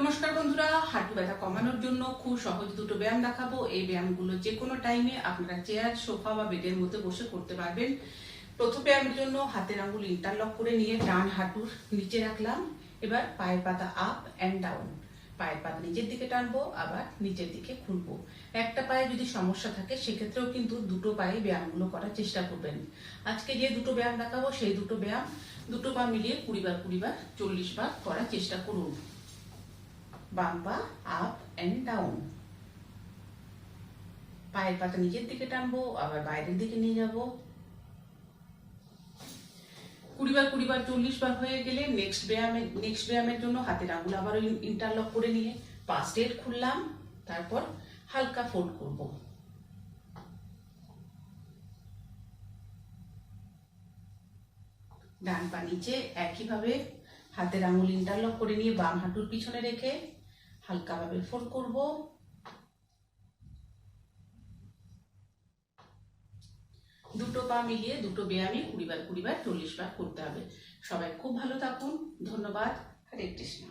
নমস্কার বন্ধুরা, হাঁটু ব্যথা কমানোর জন্য খুব সহজ দুটো ব্যায়াম দেখাবো। এই ব্যায়ামগুলো যে কোনো টাইমে আপনারা চেয়ার, সোফা বা বেডের মধ্যে বসে করতে পারবেন। প্রথম ব্যায়ামের জন্য হাতের আঙ্গুল ইন্টারলক করে নিয়ে ডান হাঁটুর নিচে রাখলাম। এবার পায়ের পাতা আপ অ্যান্ড ডাউন, পায়ের পাতা নিচের দিকে টানবো, আবার নিচের দিকে খুলবো। একটা পায়ে যদি সমস্যা থাকে সেক্ষেত্রেও কিন্তু দুটো পায়ে ব্যায়ামগুলো করার চেষ্টা করবেন। আজকে যে দুটো ব্যায়াম দেখাবো সেই দুটো ব্যায়াম দুটো পা মিলিয়ে 20 বার 40 বার করার চেষ্টা করুন। বাম পা আপ এন্ড ডাউন, পায়ের পাতা নিচের দিকে টানবো, আবার বাইরের দিকে নিয়ে যাব। 20 বার 40 বার হয়ে গেলে নেক্সট ব্যায়ামের জন্য হাতের আঙুল আবার ইন্টারলক করে নিয়ে পা স্ট্রেট খুললাম, তারপর হালকা ফোল্ড করব। ডান পা নিচে একইভাবে হাতের আঙুল ইন্টারলক করে নিয়ে বাম হাঁটুর পিছনে রেখে হালকাভাবে ফোল্ড করব। দুটো পা মিলিয়ে দুটো ব্যায়ামই 20 বার 40 বার করতে হবে। সবাই খুব ভালো থাকুন। ধন্যবাদ। হরে কৃষ্ণ।